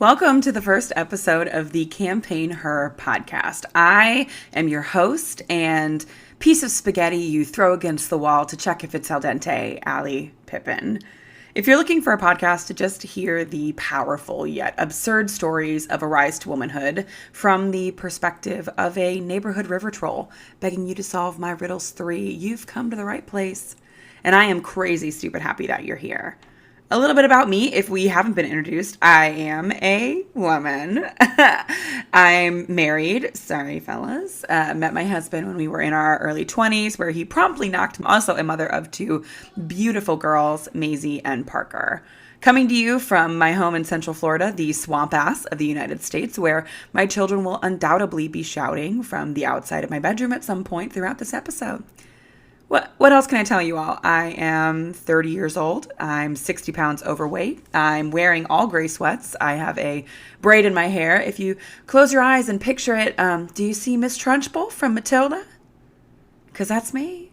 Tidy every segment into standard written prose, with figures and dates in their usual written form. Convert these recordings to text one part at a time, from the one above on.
Welcome to the first episode of the CampaignHer podcast. I am your host and piece of spaghetti you throw against the wall to check if it's al dente, Ally Pippin. If you're looking for a podcast to just hear the powerful yet absurd stories of a rise to womanhood from the perspective of a neighborhood river troll begging you to solve my riddles 3, you've come to the right place. And I am crazy stupid happy that you're here. A little bit about me, if we haven't been introduced. I am a woman. I'm married. Sorry, fellas. Met my husband when we were in our early 20s, where he promptly knocked him. Also a mother of 2 beautiful girls, Maisie and Parker. Coming to you from my home in Central Florida, the swamp ass of the United States, where my children will undoubtedly be shouting from the outside of my bedroom at some point throughout this episode. What else can I tell you all? I am 30 years old. I'm 60 pounds overweight. I'm wearing all gray sweats. I have a braid in my hair. If you close your eyes and picture it, do you see Miss Trunchbull from Matilda? Because that's me.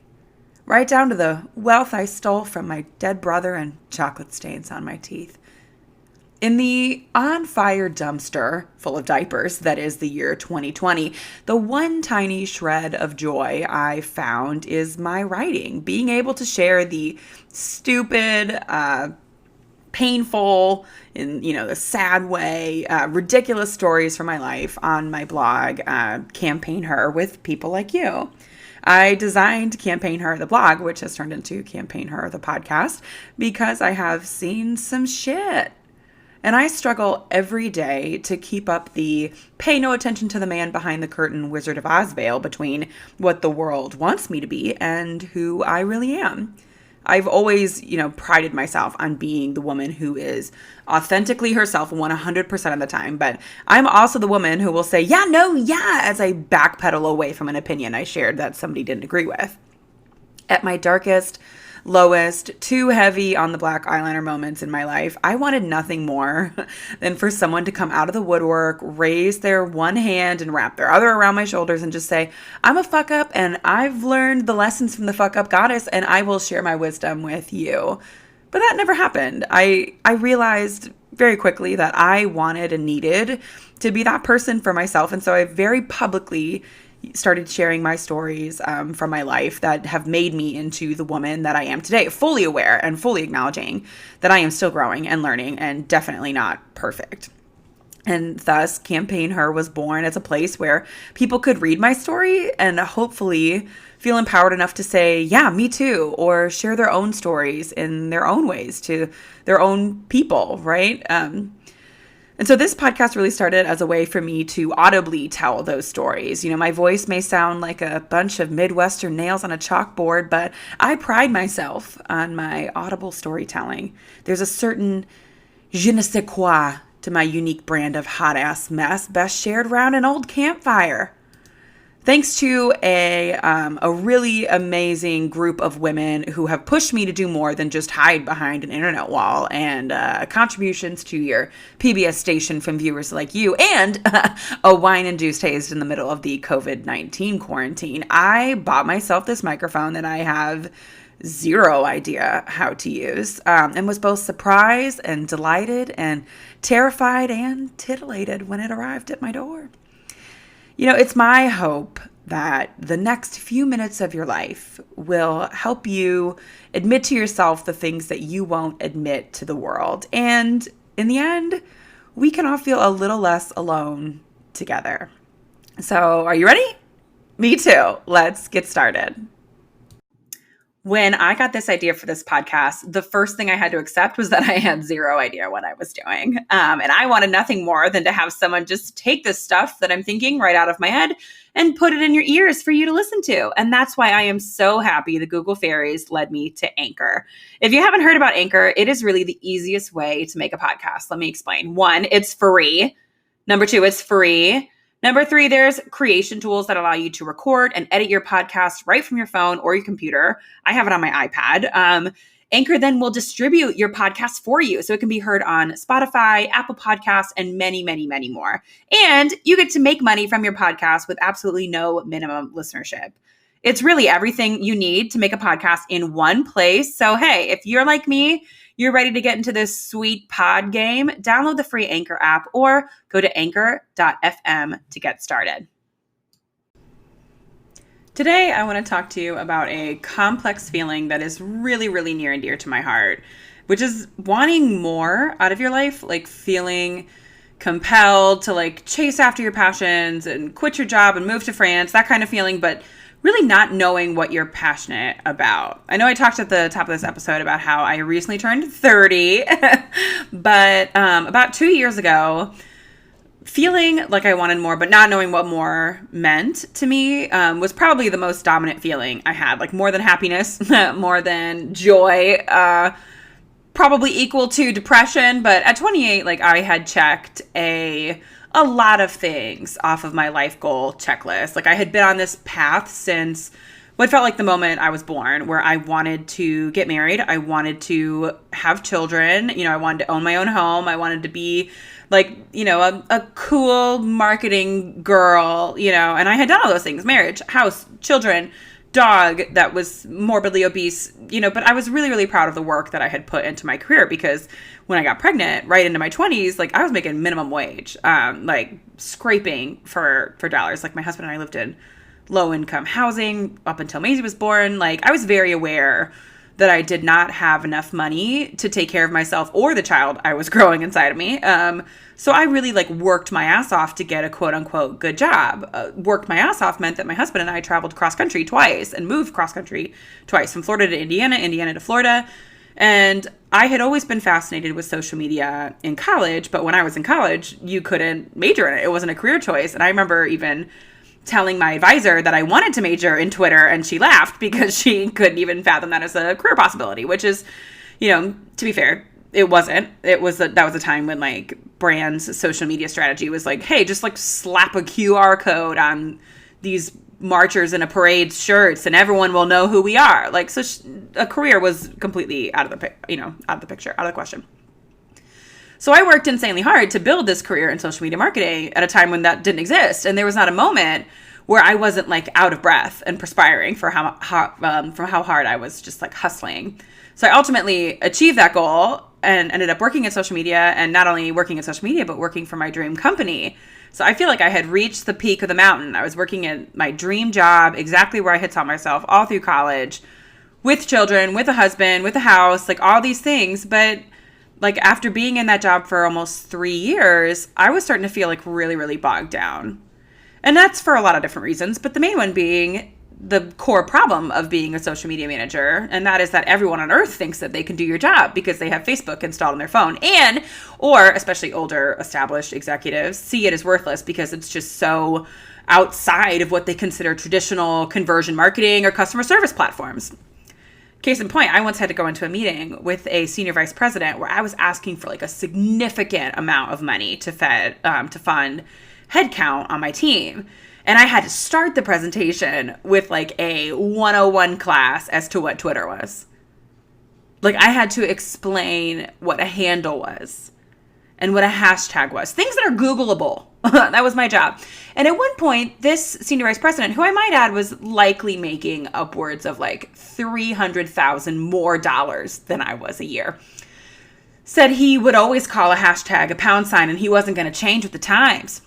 Right down to the wealth I stole from my dead brother and chocolate stains on my teeth. In the on-fire dumpster full of diapers that is the year 2020, the one tiny shred of joy I found is my writing. Being able to share the stupid, painful, in the sad way, ridiculous stories from my life on my blog, CampaignHer, with people like you. I designed CampaignHer, the blog, which has turned into CampaignHer, the podcast, because I have seen some shit. And I struggle every day to keep up the pay no attention to the man behind the curtain Wizard of Oz veil between what the world wants me to be and who I really am. I've always, prided myself on being the woman who is authentically herself 100% of the time. But I'm also the woman who will say, yeah, as I backpedal away from an opinion I shared that somebody didn't agree with. At my darkest, lowest, too heavy on the black eyeliner moments in my life, I wanted nothing more than for someone to come out of the woodwork, raise their one hand and wrap their other around my shoulders and just say, I'm a fuck up and I've learned the lessons from the fuck up goddess and I will share my wisdom with you. But that never happened. I realized very quickly that I wanted and needed to be that person for myself. And so I very publicly started sharing my stories from my life that have made me into the woman that I am today, fully aware and fully acknowledging that I am still growing and learning and definitely not perfect. And thus, CampaignHer was born as a place where people could read my story and hopefully feel empowered enough to say, yeah, me too, or share their own stories in their own ways to their own people, right? And so this podcast really started as a way for me to audibly tell those stories. My voice may sound like a bunch of Midwestern nails on a chalkboard, but I pride myself on my audible storytelling. There's a certain je ne sais quoi to my unique brand of hot-ass mess best shared around an old campfire. Thanks to a really amazing group of women who have pushed me to do more than just hide behind an internet wall, and contributions to your PBS station from viewers like you, and a wine-induced haze in the middle of the COVID-19 quarantine, I bought myself this microphone that I have zero idea how to use, and was both surprised and delighted and terrified and titillated when it arrived at my door. It's my hope that the next few minutes of your life will help you admit to yourself the things that you won't admit to the world. And in the end, we can all feel a little less alone together. So, are you ready? Me too. Let's get started. When I got this idea for this podcast, the first thing I had to accept was that I had zero idea what I was doing. And I wanted nothing more than to have someone just take this stuff that I'm thinking right out of my head and put it in your ears for you to listen to. And that's why I am so happy the Google fairies led me to Anchor. If you haven't heard about Anchor, it is really the easiest way to make a podcast. Let me explain. 1, it's free. Number 2, it's free. Number 3, there's creation tools that allow you to record and edit your podcast right from your phone or your computer. I have it on my iPad. Anchor then will distribute your podcast for you, so it can be heard on Spotify, Apple Podcasts, and many, many, many more. And you get to make money from your podcast with absolutely no minimum listenership. It's really everything you need to make a podcast in one place. So, hey, if you're like me, you're ready to get into this sweet pod game, download the free Anchor app or go to anchor.fm to get started. Today, I want to talk to you about a complex feeling that is really, really near and dear to my heart, which is wanting more out of your life, like feeling compelled to like chase after your passions and quit your job and move to France, that kind of feeling, but really not knowing what you're passionate about. I know I talked at the top of this episode about how I recently turned 30, but about 2 years ago, feeling like I wanted more, but not knowing what more meant to me was probably the most dominant feeling I had, like more than happiness, more than joy, probably equal to depression. But at 28, like I had checked a lot of things off of my life goal checklist. Like I had been on this path since what felt like the moment I was born, where I wanted to get married. I wanted to have children. I wanted to own my own home. I wanted to be like, a cool marketing girl, and I had done all those things: marriage, house, children, dog that was morbidly obese, but I was really, really proud of the work that I had put into my career, because when I got pregnant right into my 20s, like I was making minimum wage, like scraping for dollars. Like my husband and I lived in low income housing up until Maisie was born. Like I was very aware that I did not have enough money to take care of myself or the child I was growing inside of me. So I really like worked my ass off to get a quote unquote good job. Worked my ass off meant that my husband and I traveled cross country twice and moved cross country twice, from Florida to Indiana, Indiana to Florida. And I had always been fascinated with social media in college, but when I was in college, you couldn't major in it. It wasn't a career choice. And I remember even telling my advisor that I wanted to major in Twitter, and she laughed because she couldn't even fathom that as a career possibility, which is, to be fair, it wasn't. That was a time when like brands' social media strategy was like, hey, just like slap a QR code on these marchers in a parade shirts and everyone will know who we are. Like, so a career was completely out of the picture, out of the question. So I worked insanely hard to build this career in social media marketing at a time when that didn't exist. And there was not a moment where I wasn't like out of breath and perspiring from how hard I was just like hustling. So I ultimately achieved that goal and ended up working in social media, and not only working in social media, but working for my dream company. So I feel like I had reached the peak of the mountain. I was working at my dream job, exactly where I had saw myself all through college, with children, with a husband, with a house, like all these things. But like after being in that job for almost 3 years, I was starting to feel like really, really bogged down. And that's for a lot of different reasons, but the main one being the core problem of being a social media manager. And that is that everyone on earth thinks that they can do your job because they have Facebook installed on their phone, or especially older established executives see it as worthless because it's just so outside of what they consider traditional conversion marketing or customer service platforms. Case in point, I once had to go into a meeting with a senior vice president where I was asking for like a significant amount of money to fund headcount on my team. And I had to start the presentation with like a 101 class as to what Twitter was. Like I had to explain what a handle was and what a hashtag was. Things that are Googleable. That was my job. And at one point, this senior vice president, who I might add was likely making upwards of like $300,000 more than I was a year, said he would always call a hashtag a pound sign and he wasn't going to change with the times.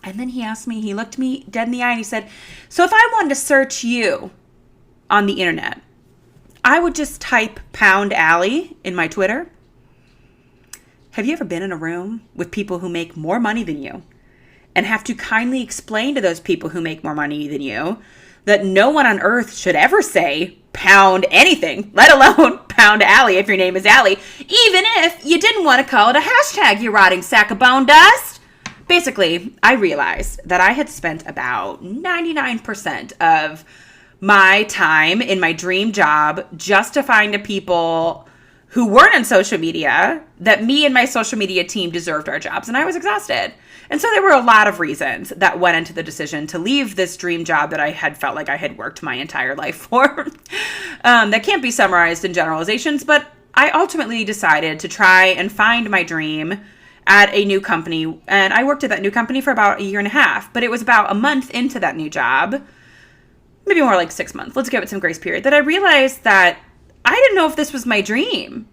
And then he looked me dead in the eye and he said, so if I wanted to search you on the internet, I would just type pound Ally in my Twitter. Have you ever been in a room with people who make more money than you and have to kindly explain to those people who make more money than you that no one on earth should ever say pound anything, let alone pound Ally if your name is Ally, even if you didn't want to call it a hashtag, you rotting sack of bone dust? Basically, I realized that I had spent about 99% of my time in my dream job justifying to people who weren't on social media that me and my social media team deserved our jobs, and I was exhausted. And so there were a lot of reasons that went into the decision to leave this dream job that I had felt like I had worked my entire life for. That can't be summarized in generalizations, but I ultimately decided to try and find my dream at a new company. And I worked at that new company for about 1.5 years, but it was about a month into that new job, maybe more like 6 months, let's give it some grace period, that I realized that I didn't know if this was my dream.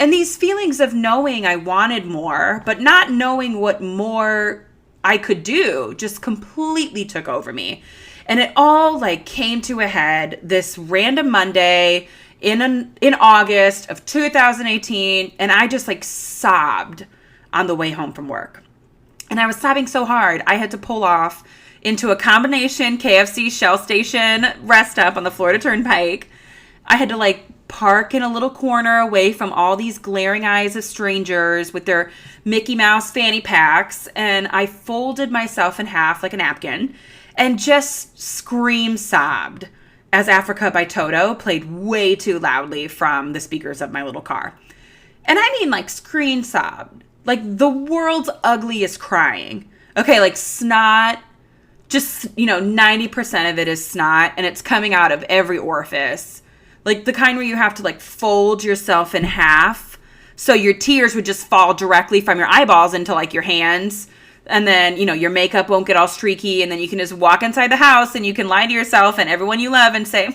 And these feelings of knowing I wanted more, but not knowing what more I could do, just completely took over me. And it all like came to a head this random Monday in August of 2018, and I just like sobbed on the way home from work. And I was sobbing so hard, I had to pull off into a combination KFC Shell Station rest stop on the Florida Turnpike. I had to like park in a little corner away from all these glaring eyes of strangers with their Mickey Mouse fanny packs, and I folded myself in half like a napkin and just scream sobbed as Africa by Toto played way too loudly from the speakers of my little car. And I mean like scream sobbed, like the world's ugliest crying. Okay, like snot, just, 90% of it is snot, and it's coming out of every orifice. Like the kind where you have to like fold yourself in half so your tears would just fall directly from your eyeballs into like your hands. And then, your makeup won't get all streaky, and then you can just walk inside the house and you can lie to yourself and everyone you love and say,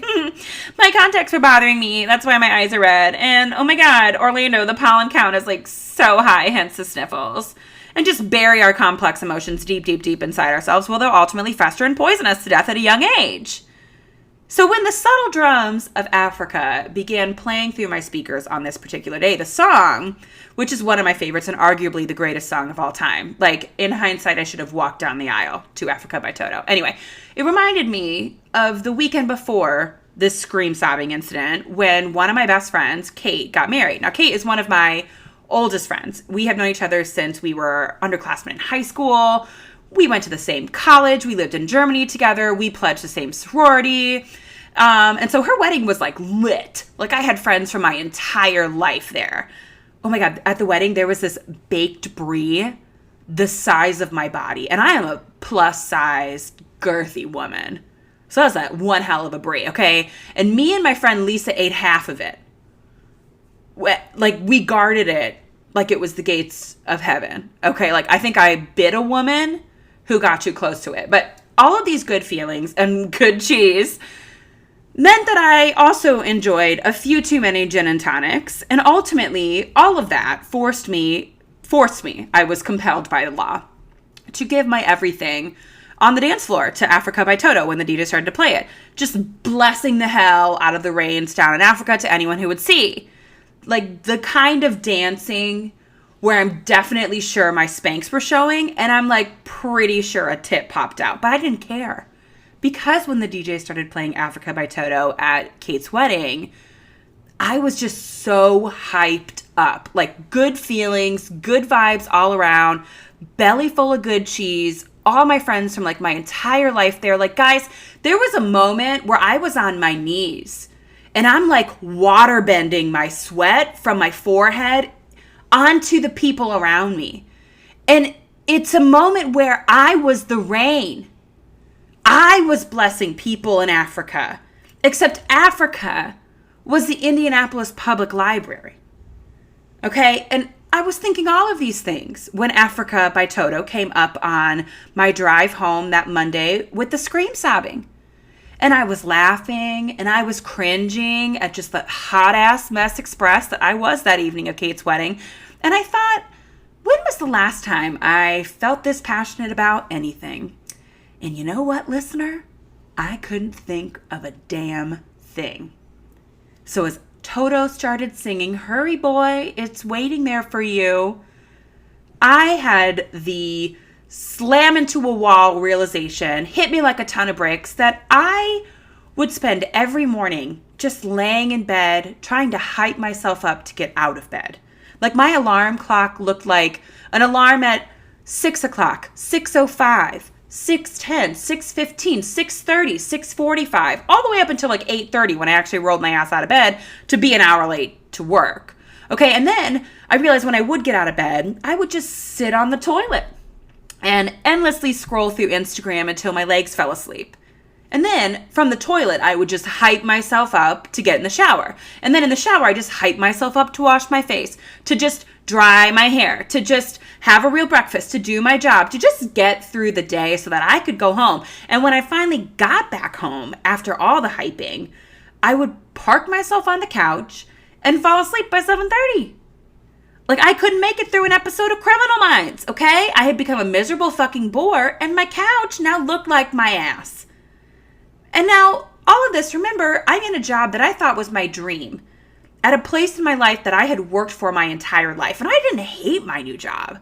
my contacts are bothering me. That's why my eyes are red. And oh my God, Orlando, the pollen count is like so high, hence the sniffles. And just bury our complex emotions deep, deep, deep inside ourselves, where they'll ultimately fester and poison us to death at a young age. So when the subtle drums of Africa began playing through my speakers on this particular day, the song, which is one of my favorites and arguably the greatest song of all time, like in hindsight, I should have walked down the aisle to Africa by Toto. Anyway, it reminded me of the weekend before this scream sobbing incident when one of my best friends, Kate, got married. Now, Kate is one of my oldest friends. We have known each other since we were underclassmen in high school. We went to the same college. We lived in Germany together. We pledged the same sorority. And so her wedding was like lit. Like I had friends from my entire life there. Oh my God. At the wedding, there was this baked brie the size of my body. And I am a plus sized girthy woman. So that was like one hell of a brie. Okay. And me and my friend Lisa ate half of it. Like we guarded it like it was the gates of heaven. Okay. Like I think I bit a woman who got too close to it. But all of these good feelings and good cheese meant that I also enjoyed a few too many gin and tonics. And ultimately, all of that forced me, I was compelled by the law, to give my everything on the dance floor to Africa by Toto when the DJ started to play it. Just blessing the hell out of the rains down in Africa to anyone who would see. Like the kind of dancing where I'm definitely sure my Spanx were showing, and I'm like pretty sure a tit popped out, but I didn't care. Because when the DJ started playing Africa by Toto at Kate's wedding, I was just so hyped up. Like good feelings, good vibes all around, belly full of good cheese, all my friends from like my entire life there. Like guys, there was a moment where I was on my knees and I'm like water bending my sweat from my forehead onto the people around me. And it's a moment where I was the rain. I was blessing people in Africa, except Africa was the Indianapolis Public Library. Okay, and I was thinking all of these things when Africa by Toto came up on my drive home that Monday with the scream sobbing. And I was laughing and I was cringing at just the hot ass mess express that I was that evening of Kate's wedding. And I thought, when was the last time I felt this passionate about anything? And you know what, listener? I couldn't think of a damn thing. So as Toto started singing, "Hurry Boy, It's Waiting There for You," I had the slam into a wall realization, hit me like a ton of bricks, that I would spend every morning just laying in bed, trying to hype myself up to get out of bed. Like my alarm clock looked like an alarm at 6 o'clock, 6:05, 6:10, 6:15, 6:30, 6:45, all the way up until like 8:30 when I actually rolled my ass out of bed to be an hour late to work. Okay, and then I realized when I would get out of bed, I would just sit on the toilet and endlessly scroll through Instagram until my legs fell asleep. And then from the toilet, I would just hype myself up to get in the shower. And then in the shower, I just hype myself up to wash my face, to just dry my hair, to just have a real breakfast, to do my job, to just get through the day so that I could go home. And when I finally got back home after all the hyping, I would park myself on the couch and fall asleep by 7:30. Like, I couldn't make it through an episode of Criminal Minds, okay? I had become a miserable fucking bore, and my couch now looked like my ass. And now, all of this, remember, I'm in a job that I thought was my dream, at a place in my life that I had worked for my entire life. And I didn't hate my new job.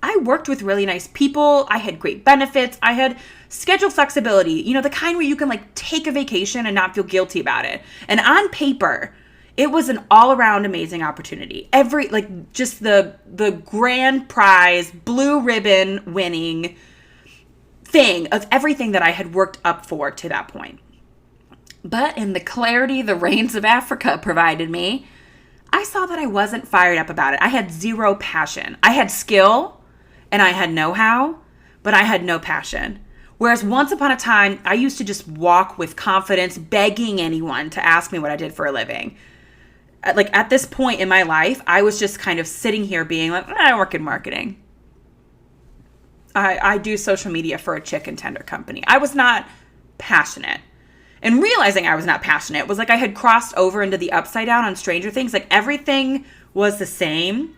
I worked with really nice people. I had great benefits. I had schedule flexibility, you know, the kind where you can like take a vacation and not feel guilty about it. And on paper, it was an all-around amazing opportunity. Just the grand prize, blue ribbon winning thing of everything that I had worked up for to that point. But in the clarity the rains of Africa provided me, I saw that I wasn't fired up about it. I had zero passion. I had skill and I had know-how, but I had no passion. Whereas once upon a time, I used to just walk with confidence, begging anyone to ask me what I did for a living. Like, at this point in my life, I was just kind of sitting here being like, I work in marketing. I do social media for a chicken tender company. I was not passionate. And realizing I was not passionate was like I had crossed over into the upside down on Stranger Things. Like, everything was the same,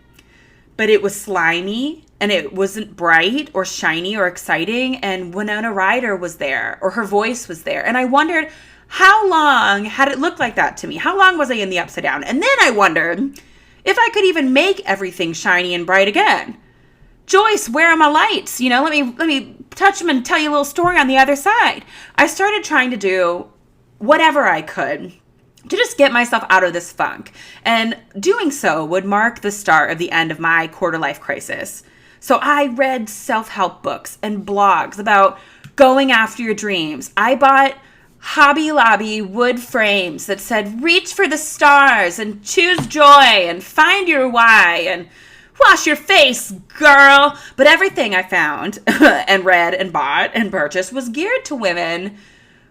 but it was slimy and it wasn't bright or shiny or exciting. And Winona Ryder was there, or her voice was there. And I wondered, how long had it looked like that to me? How long was I in the upside down? And then I wondered if I could even make everything shiny and bright again. Joyce, where are my lights? You know, let me touch them and tell you a little story on the other side. I started trying to do whatever I could to just get myself out of this funk. And doing so would mark the start of the end of my quarter life crisis. So I read self-help books and blogs about going after your dreams. I bought Hobby Lobby wood frames that said, reach for the stars and choose joy and find your why and wash your face, girl. But everything I found and read and bought and purchased was geared to women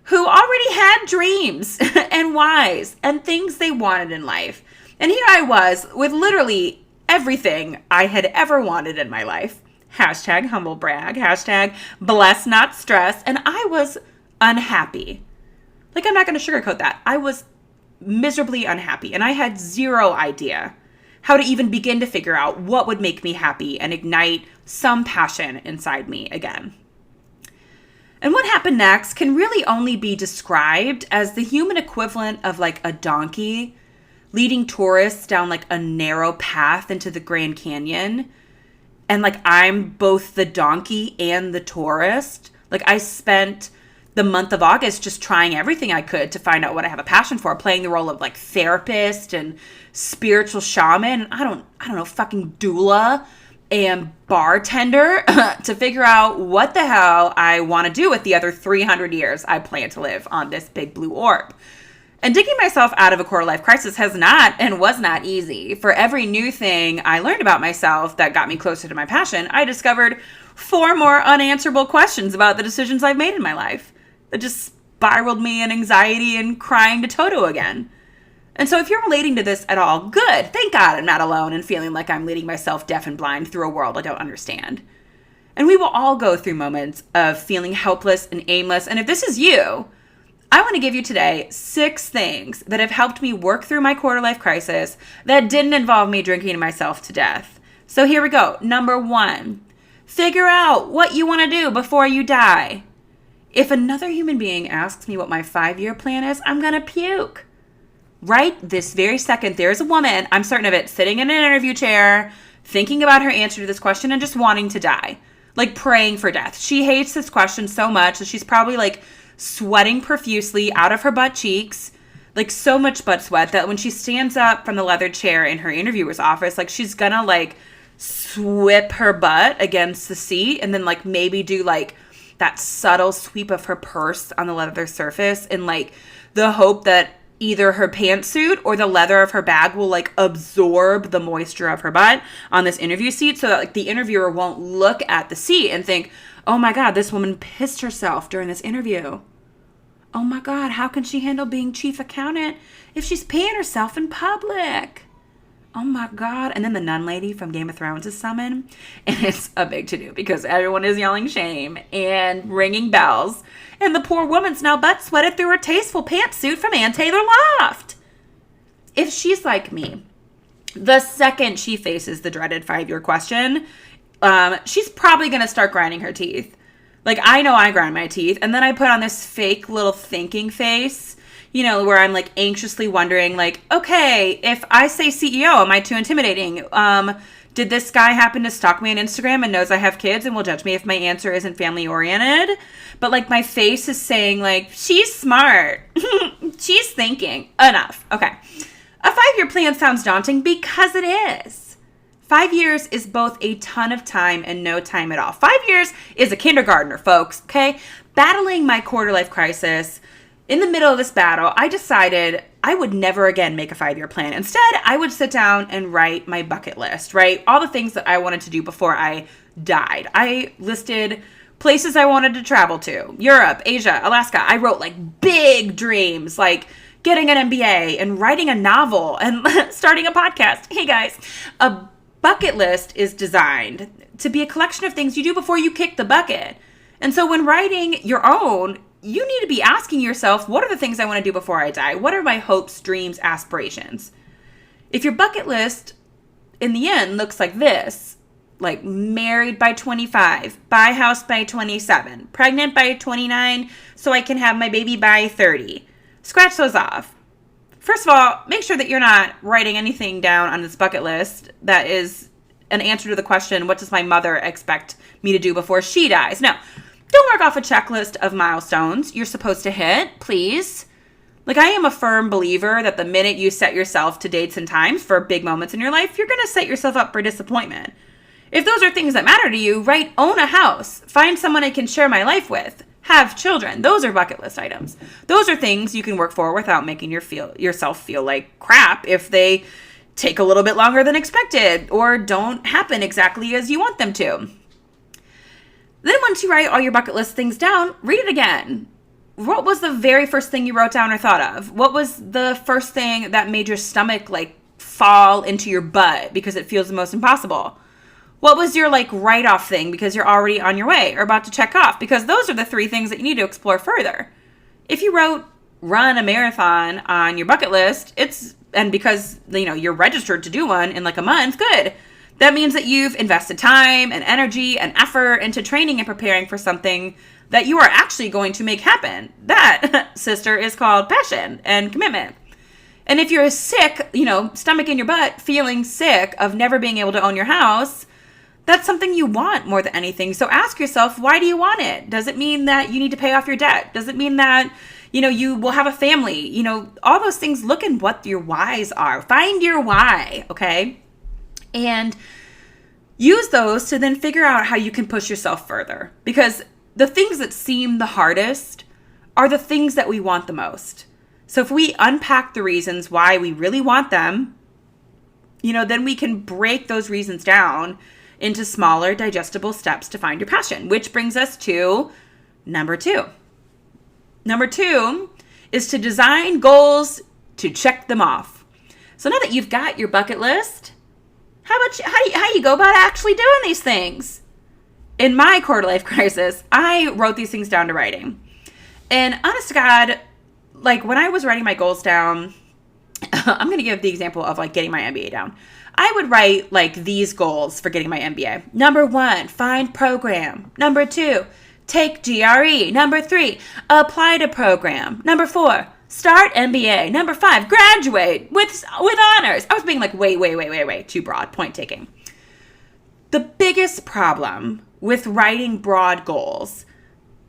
who already had dreams and whys and things they wanted in life. And here I was with literally everything I had ever wanted in my life. Hashtag humble brag, hashtag bless not stress. And I was unhappy. Like, I'm not going to sugarcoat that. I was miserably unhappy, and I had zero idea how to even begin to figure out what would make me happy and ignite some passion inside me again. And what happened next can really only be described as the human equivalent of like a donkey leading tourists down like a narrow path into the Grand Canyon. And like, I'm both the donkey and the tourist. Like, I spent the month of August just trying everything I could to find out what I have a passion for, playing the role of like therapist and spiritual shaman. I don't know, fucking doula and bartender to figure out what the hell I want to do with the other 300 years I plan to live on this big blue orb. And digging myself out of a quarter life crisis has not and was not easy. For every new thing I learned about myself that got me closer to my passion, I discovered 4 more unanswerable questions about the decisions I've made in my life that just spiraled me in anxiety and crying to Toto again. And so if you're relating to this at all, good. Thank God I'm not alone in feeling like I'm leading myself deaf and blind through a world I don't understand. And we will all go through moments of feeling helpless and aimless. And if this is you, I want to give you today 6 things that have helped me work through my quarter life crisis that didn't involve me drinking myself to death. So here we go. Number 1, figure out what you want to do before you die. If another human being asks me what my 5-year plan is, I'm going to puke. Right this very second, there's a woman, I'm certain of it, sitting in an interview chair, thinking about her answer to this question and just wanting to die. Like, praying for death. She hates this question so much that she's probably like sweating profusely out of her butt cheeks, like so much butt sweat that when she stands up from the leather chair in her interviewer's office, like she's gonna like whip her butt against the seat and then like maybe do like that subtle sweep of her purse on the leather surface in like the hope that either her pantsuit or the leather of her bag will like absorb the moisture of her butt on this interview seat so that like the interviewer won't look at the seat and think, oh my God, this woman pissed herself during this interview. Oh my God, how can she handle being chief accountant if she's peeing herself in public? Oh my God. And then the nun lady from Game of Thrones is summoned. And it's a big to-do because everyone is yelling shame and ringing bells. And the poor woman's now butt sweated through her tasteful pantsuit from Ann Taylor Loft. If she's like me, The second she faces the dreaded 5-year question, she's probably going to start grinding her teeth. Like, I know I grind my teeth, and then I put on this fake little thinking face, you know, where I'm like anxiously wondering, like, okay, if I say CEO, am I too intimidating? Did this guy happen to stalk me on Instagram and knows I have kids and will judge me if my answer isn't family oriented? But like my face is saying like, she's smart. She's thinking. Enough. Okay. A 5-year plan sounds daunting because it is. 5 years is both a ton of time and no time at all. 5 years is a kindergartner, folks, okay? Battling my quarter life crisis, in the middle of this battle, I decided I would never again make a 5-year plan. Instead, I would sit down and write my bucket list, right? All the things that I wanted to do before I died. I listed places I wanted to travel to, Europe, Asia, Alaska. I wrote like big dreams, like getting an MBA and writing a novel and starting a podcast. Hey guys, a bucket list is designed to be a collection of things you do before you kick the bucket. And so when writing your own, you need to be asking yourself, what are the things I want to do before I die? What are my hopes, dreams, aspirations? If your bucket list in the end looks like this, like married by 25, buy house by 27, pregnant by 29 so I can have my baby by 30, scratch those off. First of all, make sure that you're not writing anything down on this bucket list that is an answer to the question, what does my mother expect me to do before she dies? No. Don't work off a checklist of milestones you're supposed to hit, please. Like, I am a firm believer that the minute you set yourself to dates and times for big moments in your life, you're going to set yourself up for disappointment. If those are things that matter to you, write own a house, find someone I can share my life with, have children. Those are bucket list items. Those are things you can work for without making yourself feel like crap if they take a little bit longer than expected or don't happen exactly as you want them to. Then once you write all your bucket list things down, read it again. What was the very first thing you wrote down or thought of? What was the first thing that made your stomach like fall into your butt because it feels the most impossible? What was your like write-off thing because you're already on your way or about to check off? Because those are the 3 things that you need to explore further. If you wrote run a marathon on your bucket list, and because you're registered to do one in like a month, good. That means that you've invested time and energy and effort into training and preparing for something that you are actually going to make happen. That, sister, is called passion and commitment. And if you're sick, stomach in your butt, feeling sick of never being able to own your house, that's something you want more than anything. So ask yourself, why do you want it? Does it mean that you need to pay off your debt? Does it mean that, you will have a family? All those things, look at what your whys are. Find your why, okay? And use those to then figure out how you can push yourself further. Because the things that seem the hardest are the things that we want the most. So if we unpack the reasons why we really want them, then we can break those reasons down into smaller, digestible steps to find your passion, which brings us to number 2. Number 2 is to design goals to check them off. So now that you've got your bucket list, how you go about actually doing these things? In my quarter life crisis, I wrote these things down to writing. And honest to God, like when I was writing my goals down, I'm going to give the example of like getting my MBA down. I would write like these goals for getting my MBA. Number 1, find program. Number 2, take GRE. Number 3, apply to program. Number 4, start MBA. Number 5, graduate with honors. I was being like way too broad, point taking. The biggest problem with writing broad goals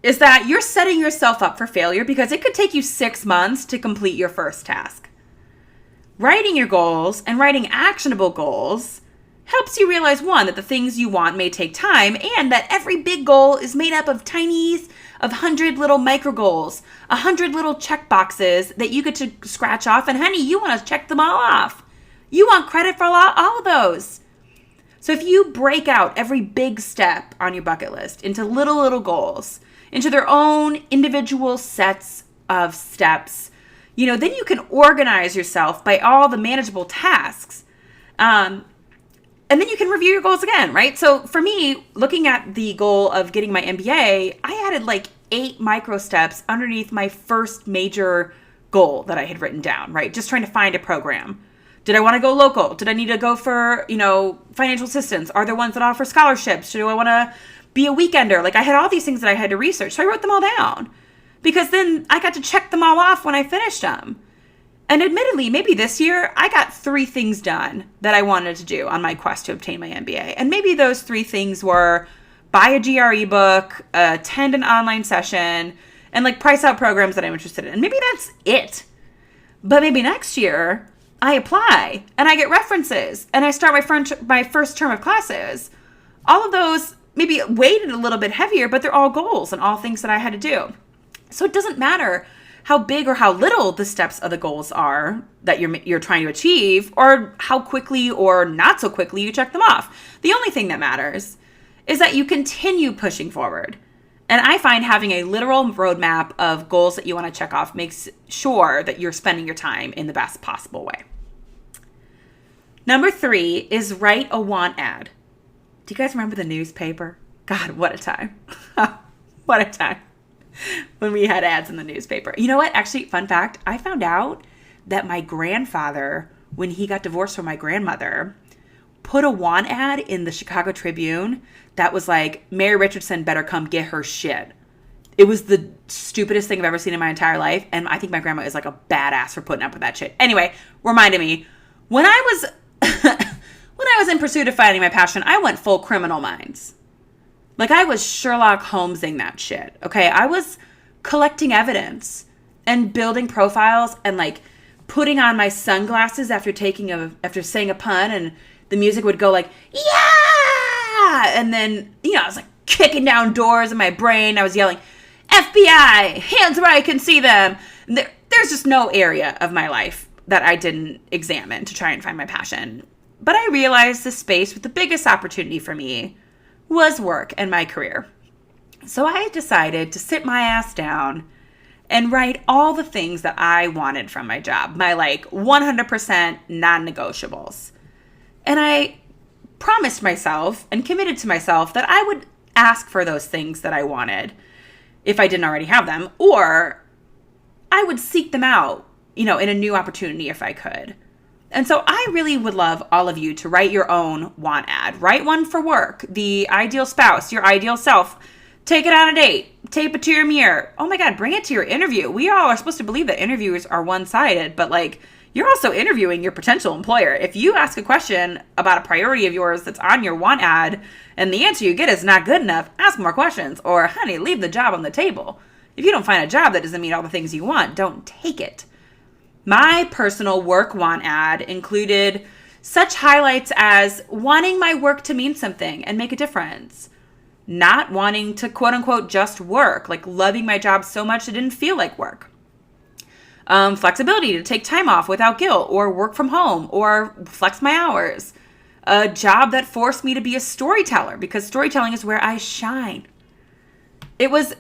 is that you're setting yourself up for failure because it could take you 6 months to complete your first task. Writing your goals and writing actionable goals helps you realize, 1, that the things you want may take time and that every big goal is made up of 100 little micro goals, 100 little check boxes that you get to scratch off. And honey, you want to check them all off. You want credit for all of those. So if you break out every big step on your bucket list into little goals, into their own individual sets of steps, then you can organize yourself by all the manageable tasks. And then you can review your goals again, right? So for me, looking at the goal of getting my MBA, I added like 8 micro steps underneath my first major goal that I had written down, right? Just trying to find a program. Did I want to go local? Did I need to go for, financial assistance? Are there ones that offer scholarships? Do I want to be a weekender? Like, I had all these things that I had to research. So I wrote them all down because then I got to check them all off when I finished them. And admittedly, maybe this year I got 3 things done that I wanted to do on my quest to obtain my MBA. And maybe those 3 things were buy a GRE book, attend an online session, and like price out programs that I'm interested in. And maybe that's it. But maybe next year I apply and I get references and I start my first term of classes. All of those maybe weighted a little bit heavier, but they're all goals and all things that I had to do. So it doesn't matter how big or how little the steps of the goals are that you're trying to achieve, or how quickly or not so quickly you check them off. The only thing that matters is that you continue pushing forward. And I find having a literal roadmap of goals that you want to check off makes sure that you're spending your time in the best possible way. Number 3 is write a want ad. Do you guys remember the newspaper? God, what a time. What a time when we had ads in the newspaper. You know what? Actually, fun fact, I found out that my grandfather, when he got divorced from my grandmother, put a want ad in the Chicago Tribune that was like, Mary Richardson better come get her shit. It was the stupidest thing I've ever seen in my entire life. And I think my grandma is like a badass for putting up with that shit. Anyway, reminded me, when I was in pursuit of finding my passion, I went full Criminal Minds. Like, I was Sherlock Holmesing that shit. Okay, I was collecting evidence and building profiles and like putting on my sunglasses after saying a pun, and the music would go like, yeah! And then, I was like kicking down doors in my brain. I was yelling, FBI, hands where I can see them. There's just no area of my life that I didn't examine to try and find my passion. But I realized the space with the biggest opportunity for me was work and my career. So I decided to sit my ass down and write all the things that I wanted from my job, my 100% non-negotiables. And I promised myself and committed to myself that I would ask for those things that I wanted if I didn't already have them, or I would seek them out, in a new opportunity if I could. And so I really would love all of you to write your own want ad. Write one for work, the ideal spouse, your ideal self. Take it on a date. Tape it to your mirror. Oh my God, bring it to your interview. We all are supposed to believe that interviews are one-sided, but you're also interviewing your potential employer. If you ask a question about a priority of yours that's on your want ad and the answer you get is not good enough, ask more questions, or honey, leave the job on the table. If you don't find a job that doesn't meet all the things you want, don't take it. My personal work want ad included such highlights as wanting my work to mean something and make a difference. Not wanting to quote unquote just work, like loving my job so much it didn't feel like work. Flexibility to take time off without guilt, or work from home, or flex my hours. A job that forced me to be a storyteller because storytelling is where I shine. It was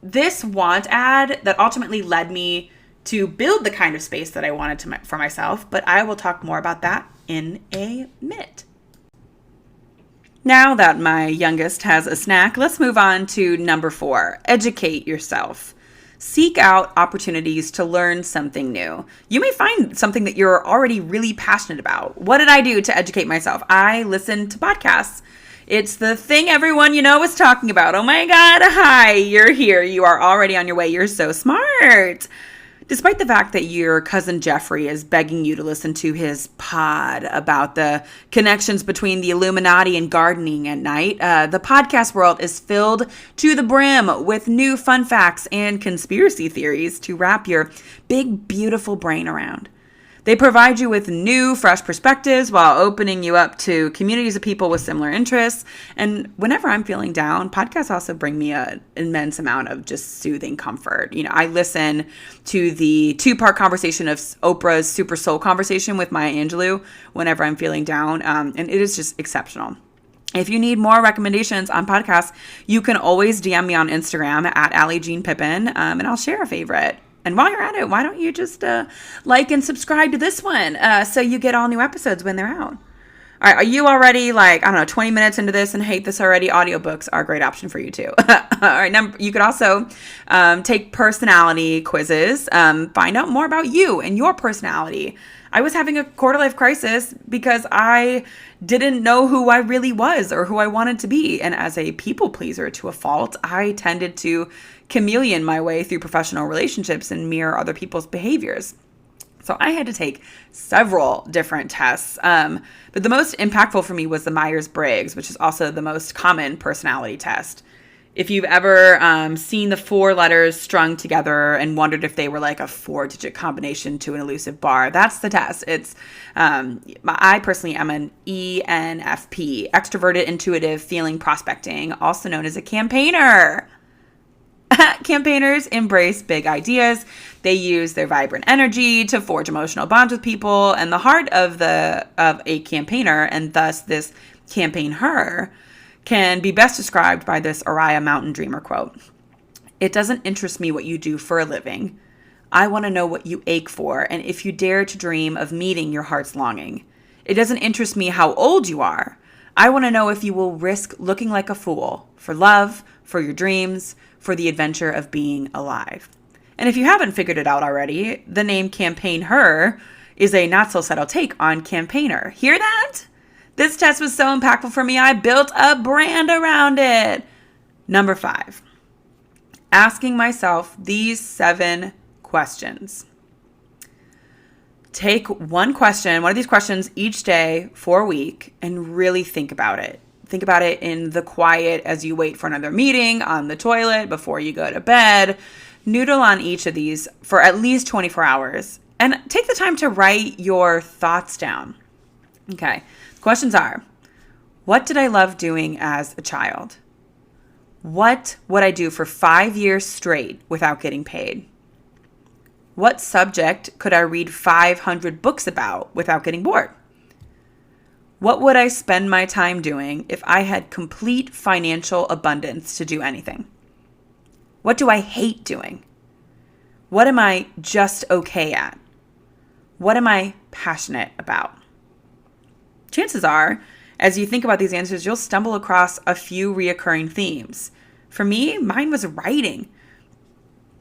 this want ad that ultimately led me to build the kind of space that I wanted for myself, but I will talk more about that in a minute. Now that my youngest has a snack, let's move on to number 4, educate yourself. Seek out opportunities to learn something new. You may find something that you're already really passionate about. What did I do to educate myself? I listened to podcasts. It's the thing everyone is talking about. Oh my God, hi, you're here. You are already on your way. You're so smart. Despite the fact that your cousin Jeffrey is begging you to listen to his pod about the connections between the Illuminati and gardening at night, the podcast world is filled to the brim with new fun facts and conspiracy theories to wrap your big, beautiful brain around. They provide you with new, fresh perspectives while opening you up to communities of people with similar interests. And whenever I'm feeling down, podcasts also bring me an immense amount of just soothing comfort. I listen to the 2-part conversation of Oprah's Super Soul Conversation with Maya Angelou whenever I'm feeling down, and it is just exceptional. If you need more recommendations on podcasts, you can always DM me on Instagram at Ally Pippin, and I'll share a favorite. And while you're at it, why don't you just like and subscribe to this one so you get all new episodes when they're out. All right, are you already 20 minutes into this and hate this already? Audiobooks are a great option for you too. All right, you could also take personality quizzes, find out more about you and your personality. I was having a quarter life crisis because I didn't know who I really was or who I wanted to be. And as a people pleaser to a fault, I tended to chameleon my way through professional relationships and mirror other people's behaviors. So I had to take several different tests. But the most impactful for me was the Myers-Briggs, which is also the most common personality test. If you've ever seen the 4 letters strung together and wondered if they were like a 4-digit combination to an elusive bar, that's the test. It's I personally am an ENFP, extroverted, intuitive, feeling, prospecting, also known as a campaigner. Campaigners embrace big ideas. They use their vibrant energy to forge emotional bonds with people. And the heart of a campaigner, and thus this CampaignHer, can be best described by this Uriah Mountain Dreamer quote. It doesn't interest me what you do for a living. I want to know what you ache for, and if you dare to dream of meeting your heart's longing. It doesn't interest me how old you are. I want to know if you will risk looking like a fool for love, for your dreams, for the adventure of being alive. And if you haven't figured it out already, the name CampaignHer is a not-so-subtle take on campaigner. Hear that? This test was so impactful for me, I built a brand around it. Number 5, asking myself these 7 questions. Take one of these questions each day for a week and really think about it. Think about it in the quiet as you wait for another meeting, on the toilet, before you go to bed. Noodle on each of these for at least 24 hours and take the time to write your thoughts down. Okay. Questions are, what did I love doing as a child? What would I do for 5 years straight without getting paid? What subject could I read 500 books about without getting bored? What would I spend my time doing if I had complete financial abundance to do anything? What do I hate doing? What am I just okay at? What am I passionate about? Chances are, as you think about these answers, you'll stumble across a few reoccurring themes. For me, mine was writing.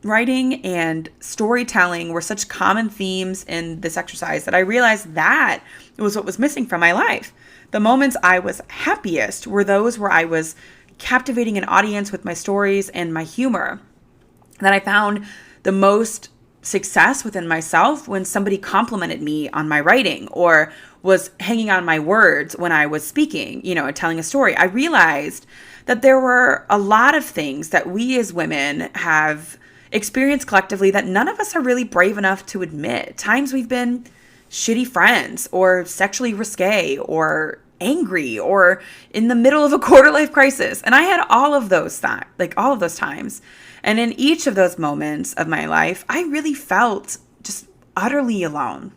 Writing and storytelling were such common themes in this exercise that I realized that was what was missing from my life. The moments I was happiest were those where I was captivating an audience with my stories and my humor. That I found the most success within myself when somebody complimented me on my writing or was hanging on my words when I was speaking, telling a story. I realized that there were a lot of things that we as women have experienced collectively that none of us are really brave enough to admit. Times we've been shitty friends or sexually risque or angry or in the middle of a quarter life crisis. And I had all of those times. And in each of those moments of my life, I really felt just utterly alone.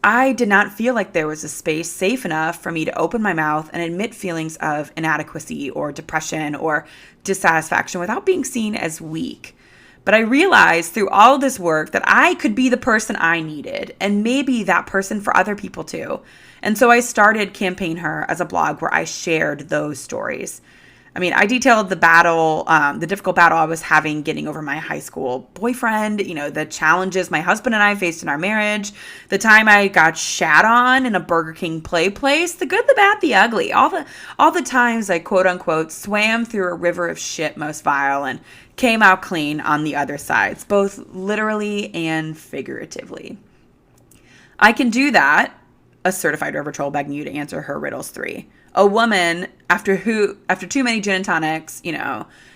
I did not feel like there was a space safe enough for me to open my mouth and admit feelings of inadequacy or depression or dissatisfaction without being seen as weak. But I realized through all of this work that I could be the person I needed and maybe that person for other people too. And so I started CampaignHer as a blog where I shared those stories. I detailed the difficult battle I was having getting over my high school boyfriend, the challenges my husband and I faced in our marriage, the time I got shat on in a Burger King play place, the good, the bad, the ugly, all the times I quote unquote swam through a river of shit most vile and came out clean on the other sides, both literally and figuratively. I can do that, a certified river troll begging you to answer her riddles 3. A woman, after too many gin and tonics,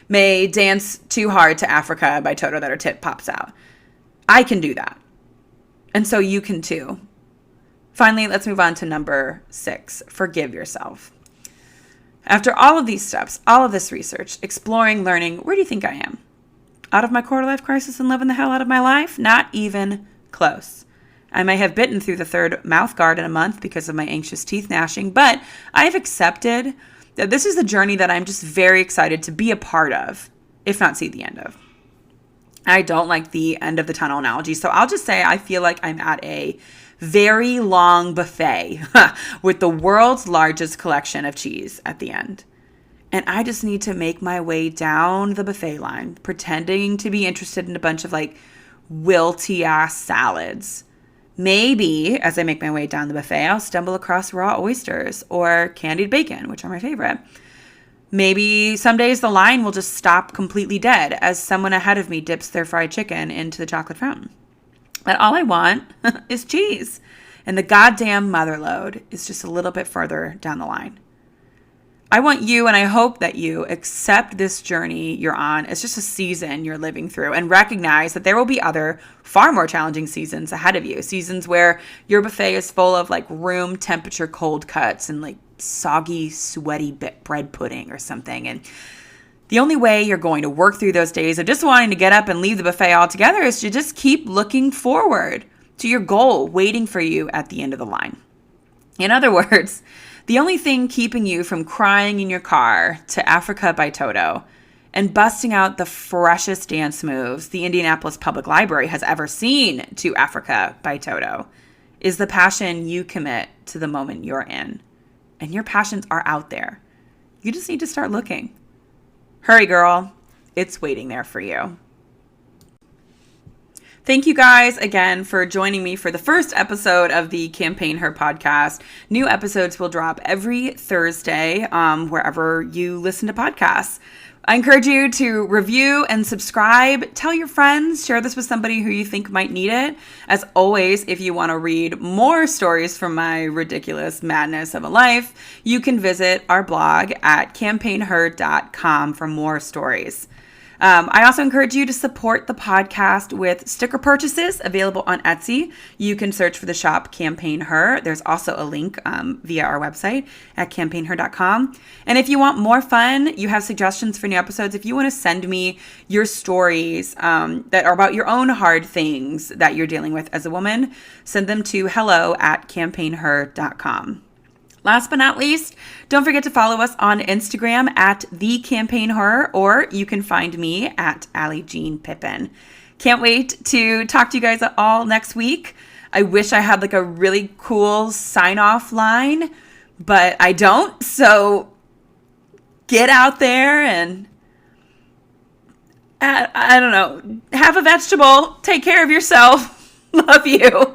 may dance too hard to Africa by Toto that her tip pops out. I can do that. And so you can too. Finally, let's move on to number 6, forgive yourself. After all of these steps, all of this research, exploring, learning, where do you think I am? Out of my quarter life crisis and living the hell out of my life? Not even close. I may have bitten through the 3rd mouth guard in a month because of my anxious teeth gnashing, but I have accepted that this is the journey that I'm just very excited to be a part of, if not see the end of. I don't like the end of the tunnel analogy, so I'll just say I feel like I'm at a very long buffet with the world's largest collection of cheese at the end. And I just need to make my way down the buffet line, pretending to be interested in a bunch of wilty ass salads. Maybe as I make my way down the buffet, I'll stumble across raw oysters or candied bacon, which are my favorite. Maybe some days the line will just stop completely dead as someone ahead of me dips their fried chicken into the chocolate fountain. But all I want is cheese. And the goddamn mother lode is just a little bit further down the line. I want you, and I hope that you accept this journey you're on as just a season you're living through, and recognize that there will be other far more challenging seasons ahead of you. Seasons where your buffet is full of like room temperature cold cuts and like soggy, sweaty bread pudding or something. And the only way you're going to work through those days of just wanting to get up and leave the buffet altogether is to just keep looking forward to your goal waiting for you at the end of the line. In other words, the only thing keeping you from crying in your car to Africa by Toto and busting out the freshest dance moves the Indianapolis Public Library has ever seen to Africa by Toto is the passion you commit to the moment you're in. And your passions are out there. You just need to start looking. Hurry, girl. It's waiting there for you. Thank you guys again for joining me for the first episode of the Campaign Her podcast. New episodes will drop every Thursday wherever you listen to podcasts. I encourage you to review and subscribe. Tell your friends. Share this with somebody who you think might need it. As always, if you want to read more stories from my ridiculous madness of a life, you can visit our blog at CampaignHer.com for more stories. I also encourage you to support the podcast with sticker purchases available on Etsy. You can search for the shop Campaign Her. There's also a link via our website at CampaignHer.com. And if you want more fun, you have suggestions for new episodes. If you want to send me your stories that are about your own hard things that you're dealing with as a woman, send them to hello@CampaignHer.com. Last but not least, don't forget to follow us on Instagram at @TheCampaignHer, or you can find me at Ally Pippin. Can't wait to talk to you guys all next week. I wish I had like a really cool sign-off line, but I don't. So get out there and, I don't know, have a vegetable. Take care of yourself. Love you.